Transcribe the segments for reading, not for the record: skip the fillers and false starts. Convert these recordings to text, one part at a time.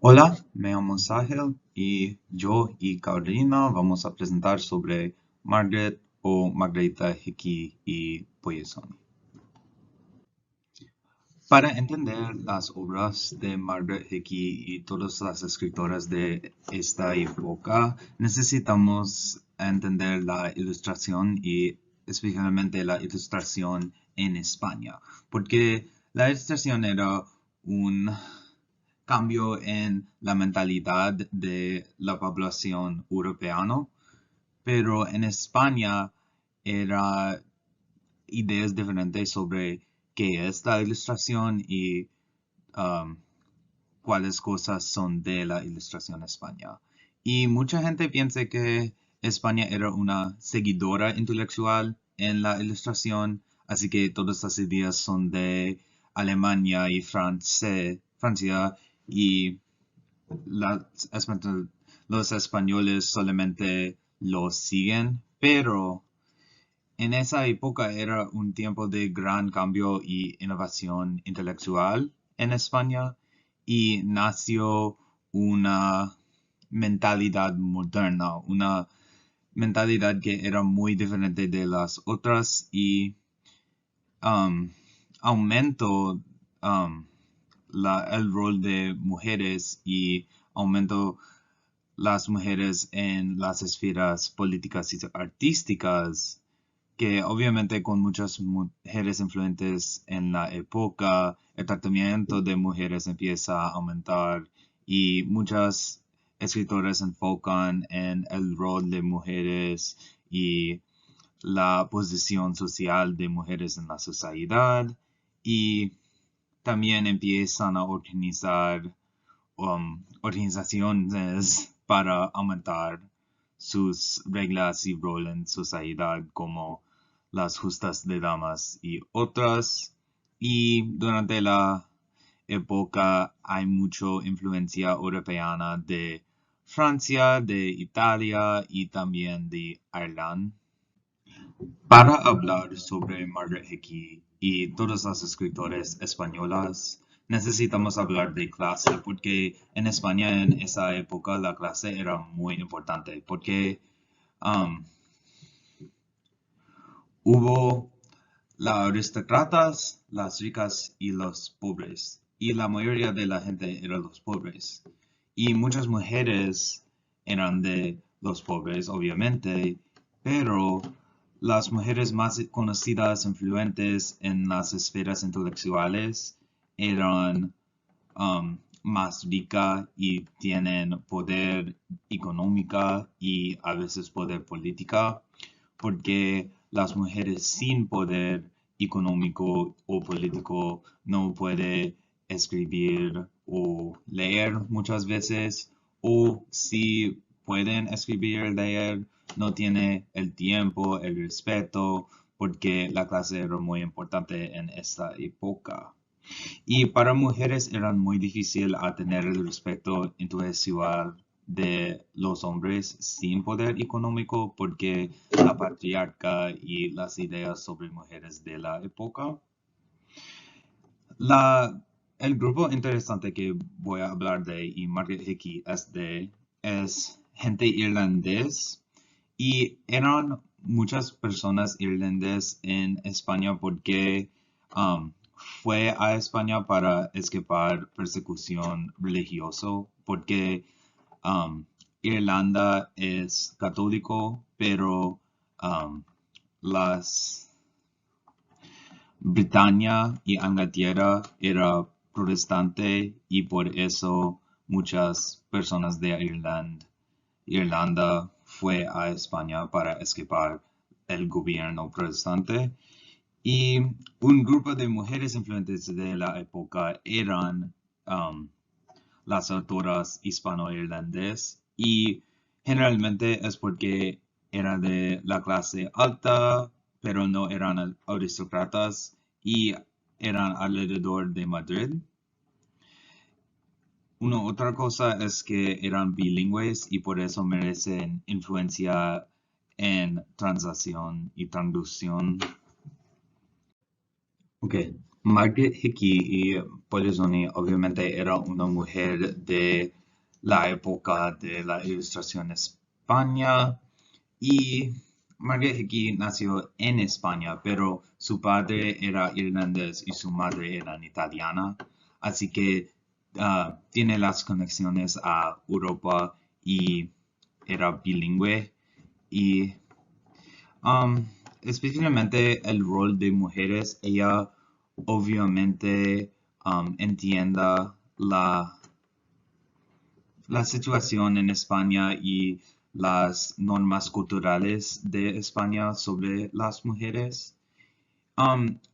Hola, me llamo Sahel y yo y Carolina vamos a presentar sobre Margaret o Margarita Hickey y Poyesoni. Para entender las obras de Margaret Hickey y todas las escritoras de esta época, necesitamos entender la ilustración y especialmente la ilustración en España, porque la ilustración era un cambio en la mentalidad de la población europea, pero en España era ideas diferentes sobre qué es la ilustración y um, cuáles cosas son de la ilustración en España. Y mucha gente piensa que España era una seguidora intelectual en la ilustración, así que todas las ideas son de Alemania y Francia y los españoles solamente lo siguen, pero en esa época era un tiempo de gran cambio y innovación intelectual en España y nació una mentalidad moderna, una mentalidad que era muy diferente de las otras y um, aumentó el rol de mujeres y aumentó las mujeres en las esferas políticas y artísticas, que obviamente con muchas mujeres influentes en la época, el tratamiento de mujeres empieza a aumentar y muchas escritoras enfocan en el rol de mujeres y la posición social de mujeres en la sociedad y también empiezan a organizar organizaciones para aumentar sus reglas y rol en sociedad como las justas de damas y otras. Y durante la época hay mucha influencia europeana de Francia, de Italia y también de Irlanda. Para hablar sobre Margaret Hickey y todas las escritoras españolas, necesitamos hablar de clase, porque en España en esa época la clase era muy importante, porque um, hubo las aristócratas, las ricas y los pobres, y la mayoría de la gente eran los pobres. Y muchas mujeres eran de los pobres, obviamente, pero las mujeres más conocidas, influentes en las esferas intelectuales, eran más ricas y tienen poder económica y a veces poder política, porque las mujeres sin poder económico o político no pueden escribir o leer muchas veces, o si pueden escribir y leer, no tiene el tiempo, el respeto, porque la clase era muy importante en esta época. Y para mujeres era muy difícil a tener el respeto intelectual de los hombres sin poder económico porque la patriarca y las ideas sobre mujeres de la época. La, el grupo interesante que voy a hablar de y Margaret Hickey es gente irlandés y eran muchas personas irlandesas en España porque fue a España para escapar persecución religiosa porque Irlanda es católico, pero las Britania y Inglaterra era protestante y por eso muchas personas de Irlanda fue a España para escapar el gobierno protestante. Y un grupo de mujeres influentes de la época eran las autoras hispano-irlandesas y generalmente es porque eran de la clase alta, pero no eran aristócratas y eran alrededor de Madrid. Una otra cosa es que eran bilingües y por eso merecen influencia en translación y traducción. Ok, Margaret Hickey y Polyzoni obviamente era una mujer de la época de la Ilustración en España. Y Margaret Hickey nació en España, pero su padre era irlandés y su madre era italiana, así que tiene las conexiones a Europa y era bilingüe. Y um, específicamente el rol de mujeres, ella obviamente entienda la situación en España y las normas culturales de España sobre las mujeres.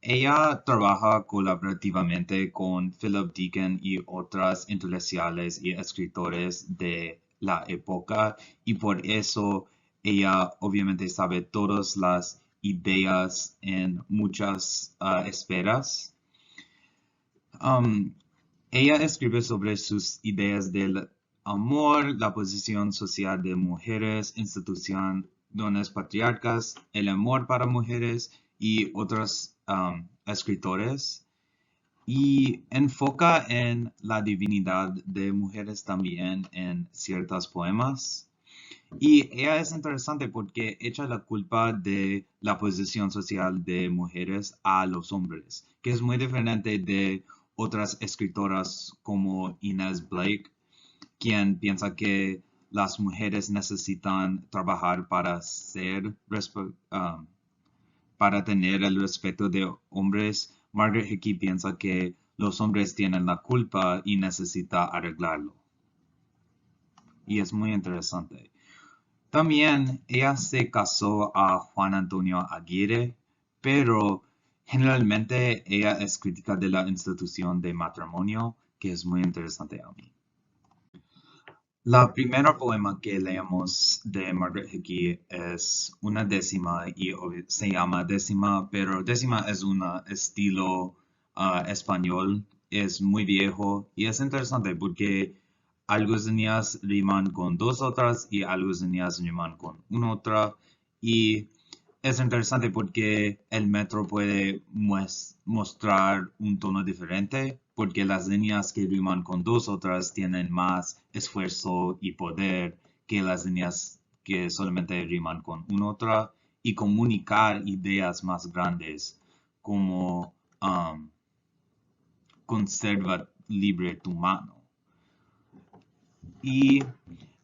Ella trabaja colaborativamente con Philip Deakin y otras intelectuales y escritores de la época y por eso ella obviamente sabe todas las ideas en muchas esferas. Um, Ella escribe sobre sus ideas del amor, la posición social de mujeres, instituciones patriarcas, el amor para mujeres y otros escritores. Y enfoca en la divinidad de mujeres también en ciertos poemas. Y ella es interesante porque echa la culpa de la posición social de mujeres a los hombres, que es muy diferente de otras escritoras como Inez Blake, quien piensa que las mujeres necesitan trabajar para tener el respeto de hombres. Margaret Hickey piensa que los hombres tienen la culpa y necesita arreglarlo. Y es muy interesante. También ella se casó a Juan Antonio Aguirre, pero generalmente ella es crítica de la institución de matrimonio, que es muy interesante a mí. La primera poema que leemos de Margaret Hickey es una décima y se llama décima, pero décima es un estilo español, es muy viejo y es interesante porque algunas líneas riman con dos otras y algunas líneas riman con una otra y es interesante porque el metro puede mostrar un tono diferente, porque las líneas que riman con dos otras tienen más esfuerzo y poder que las líneas que solamente riman con una otra y comunicar ideas más grandes como conserva libre tu mano. Y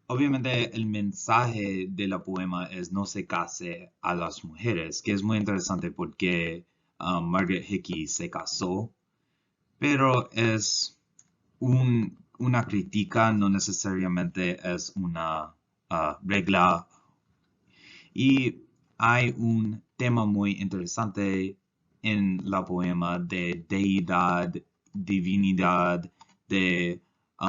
obviamente el mensaje de la poema es no se case a las mujeres, que es muy interesante porque Margaret Hickey se casó, pero es una crítica, no necesariamente es una regla. Y hay un tema muy interesante en la poema de deidad, divinidad, de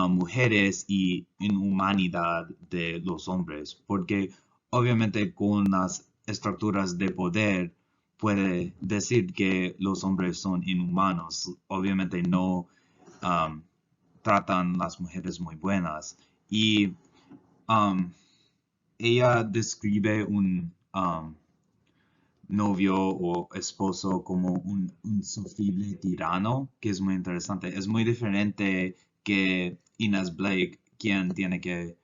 mujeres y inhumanidad de los hombres, porque obviamente con las estructuras de poder puede decir que los hombres son inhumanos, obviamente no um, tratan las mujeres muy buenas y um, ella describe un novio o esposo como un insufrible tirano, que es muy interesante. Es muy diferente que Inez Blake, quien tiene que,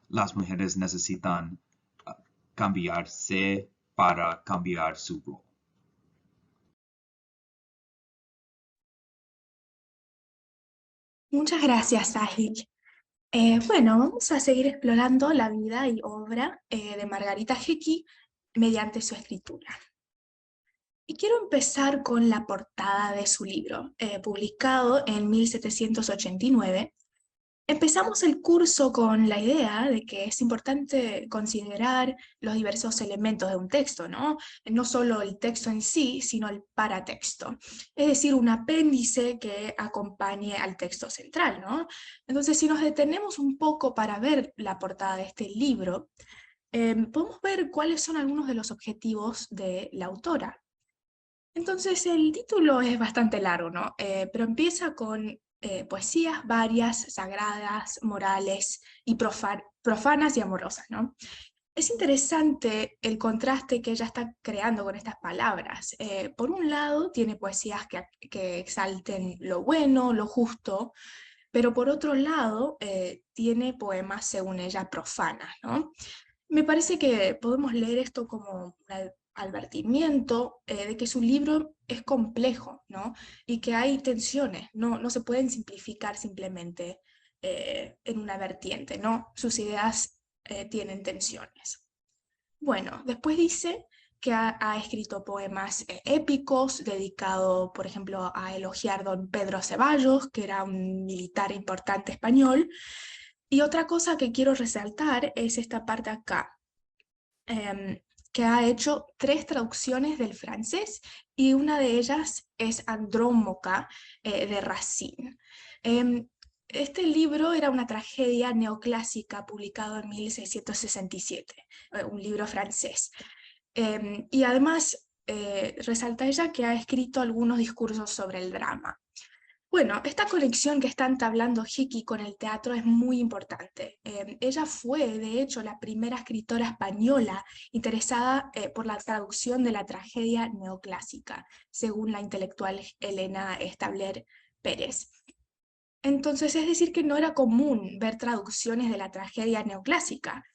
las mujeres necesitan cambiarse para cambiar su rol. Muchas gracias, Sahik. Bueno, vamos a seguir explorando la vida y obra de Margarita Hickey mediante su escritura. Y quiero empezar con la portada de su libro, publicado en 1789. Empezamos el curso con la idea de que es importante considerar los diversos elementos de un texto, ¿no? No solo el texto en sí, sino el paratexto, es decir, un apéndice que acompañe al texto central, ¿no? Entonces, si nos detenemos un poco para ver la portada de este libro, podemos ver cuáles son algunos de los objetivos de la autora. Entonces, el título es bastante largo, ¿no? Pero empieza con poesías varias, sagradas, morales y profanas y amorosas, ¿no? Es interesante el contraste que ella está creando con estas palabras. Por un lado, tiene poesías que exalten lo bueno, lo justo, pero por otro lado tiene poemas, según ella, profanas, ¿no? Me parece que podemos leer esto como un advertimiento de que su libro es complejo, ¿no? Y que hay tensiones, no se pueden simplificar simplemente en una vertiente, ¿no? Sus ideas tienen tensiones. Bueno, después dice que ha escrito poemas épicos, dedicado, por ejemplo, a elogiar don Pedro Ceballos, que era un militar importante español. Y otra cosa que quiero resaltar es esta parte acá, em, que ha hecho 3 traducciones del francés y una de ellas es Andrómaca de Racine. Em, este libro era una tragedia neoclásica publicado en 1667, un libro francés. Y además resalta ella que ha escrito algunos discursos sobre el drama. Bueno, esta conexión que está entablando Hickey con el teatro es muy importante. Ella fue, de hecho, la primera escritora española interesada por la traducción de la tragedia neoclásica, según la intelectual Elena Stabler Pérez. Entonces, es decir, que no era común ver traducciones de la tragedia neoclásica.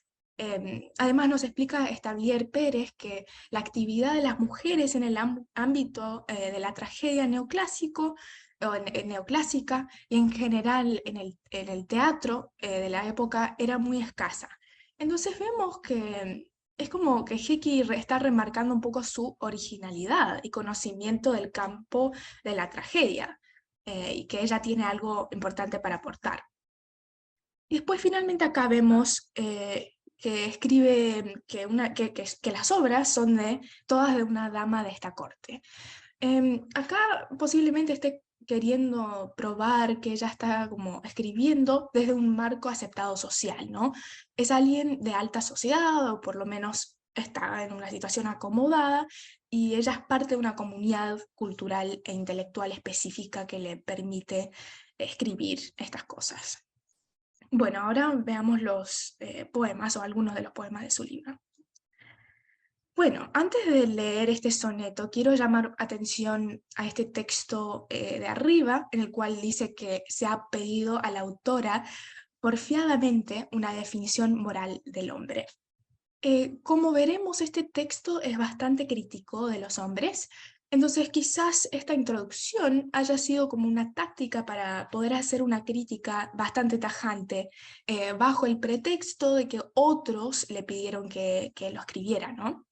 Además, nos explica Stabler Pérez que la actividad de las mujeres en el ámbito de la tragedia neoclásico o neoclásica y en general en el teatro de la época era muy escasa. Entonces vemos que es como que Hickey está remarcando un poco su originalidad y conocimiento del campo de la tragedia y que ella tiene algo importante para aportar. Y después finalmente acá vemos que escribe que las obras son todas de una dama de esta corte. Acá posiblemente esté queriendo probar que ella está como escribiendo desde un marco aceptado social, ¿no? Es alguien de alta sociedad, o por lo menos está en una situación acomodada, y ella es parte de una comunidad cultural e intelectual específica que le permite escribir estas cosas. Bueno, ahora veamos los poemas o algunos de los poemas de su libro. Bueno, antes de leer este soneto, quiero llamar atención a este texto de arriba, en el cual dice que se ha pedido a la autora porfiadamente una definición moral del hombre. Como veremos, este texto es bastante crítico de los hombres, entonces quizás esta introducción haya sido como una táctica para poder hacer una crítica bastante tajante, bajo el pretexto de que otros le pidieron que lo escribiera, ¿no?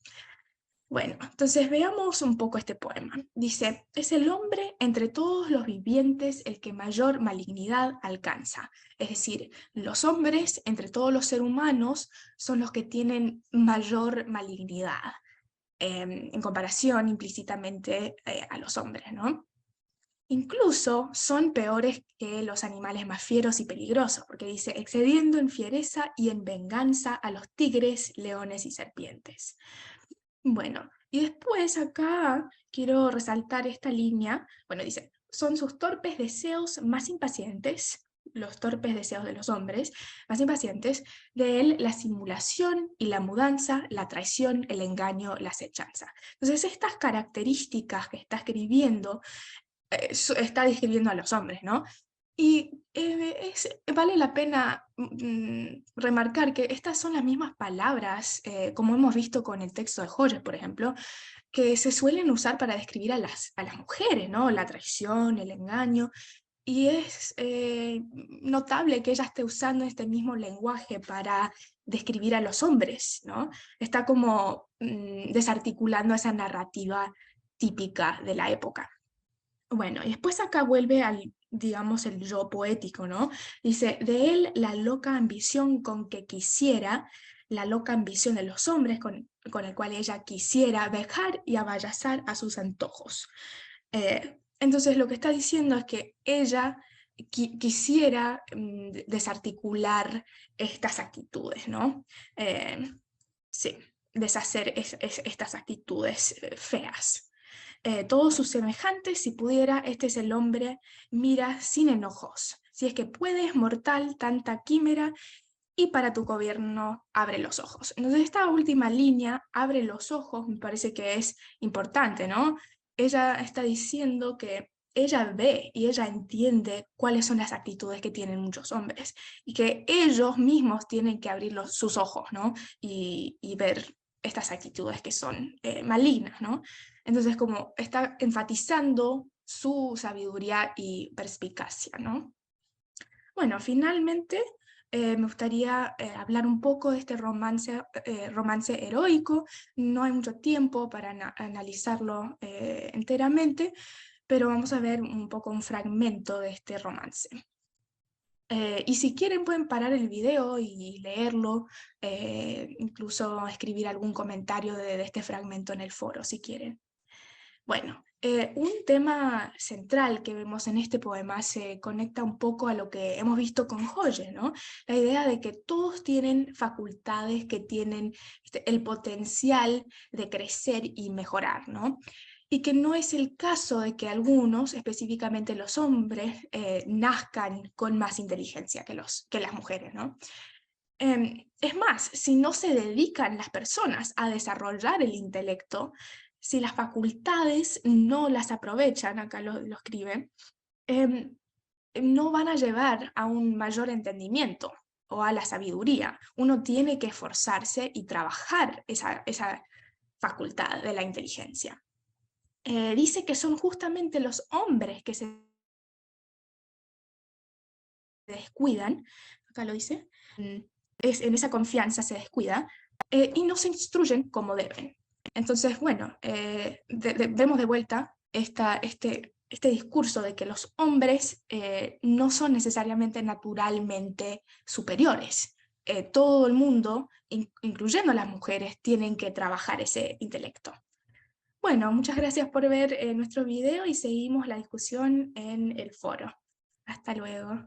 Bueno, entonces veamos un poco este poema. Dice, es el hombre entre todos los vivientes el que mayor malignidad alcanza. Es decir, los hombres entre todos los seres humanos son los que tienen mayor malignidad, en comparación implícitamente a los hombres, ¿no? Incluso son peores que los animales más fieros y peligrosos, porque dice, excediendo en fiereza y en venganza a los tigres, leones y serpientes. Bueno, y después acá quiero resaltar esta línea. Bueno, dice, son sus torpes deseos más impacientes, los torpes deseos de los hombres, más impacientes, de él la simulación y la mudanza, la traición, el engaño, la acechanza. Entonces, estas características que está escribiendo, está describiendo a los hombres, ¿no? Y vale la pena remarcar que estas son las mismas palabras, como hemos visto con el texto de Hoyes, por ejemplo, que se suelen usar para describir a las mujeres, ¿no? La traición, el engaño. Y es notable que ella esté usando este mismo lenguaje para describir a los hombres, ¿no? Está como desarticulando esa narrativa típica de la época. Bueno, y después acá vuelve al, digamos, el yo poético, ¿no? Dice, de él la loca ambición con que quisiera, la loca ambición de los hombres con el cual ella quisiera dejar y abayazar a sus antojos. Entonces lo que está diciendo es que ella quisiera desarticular estas actitudes, ¿no? Sí, deshacer estas actitudes feas. Todos sus semejantes, si pudiera, este es el hombre, mira sin enojos. Si es que puedes, mortal, tanta quimera, y para tu gobierno abre los ojos. Entonces esta última línea, abre los ojos, me parece que es importante, ¿no? Ella está diciendo que ella ve y ella entiende cuáles son las actitudes que tienen muchos hombres y que ellos mismos tienen que abrir sus ojos, ¿no? Y ver estas actitudes que son malignas, ¿no? Entonces, como está enfatizando su sabiduría y perspicacia, ¿no? Bueno, finalmente me gustaría hablar un poco de este romance heroico. No hay mucho tiempo para analizarlo enteramente, pero vamos a ver un poco un fragmento de este romance. Y si quieren pueden parar el video y leerlo, incluso escribir algún comentario de este fragmento en el foro si quieren. Bueno, un tema central que vemos en este poema se conecta un poco a lo que hemos visto con Hoye, ¿no? La idea de que todos tienen facultades que tienen el potencial de crecer y mejorar, ¿no? Y que no es el caso de que algunos, específicamente los hombres, nazcan con más inteligencia que las mujeres, ¿no? Es más, si no se dedican las personas a desarrollar el intelecto, si las facultades no las aprovechan, acá lo escribe, em, no van a llevar a un mayor entendimiento o a la sabiduría. Uno tiene que esforzarse y trabajar esa facultad de la inteligencia. Dice que son justamente los hombres que se descuidan, acá lo dice, en esa confianza se descuida, y no se instruyen como deben. Entonces, bueno, vemos de vuelta este discurso de que los hombres no son necesariamente naturalmente superiores. Todo el mundo, incluyendo las mujeres, tienen que trabajar ese intelecto. Bueno, muchas gracias por ver nuestro video y seguimos la discusión en el foro. Hasta luego.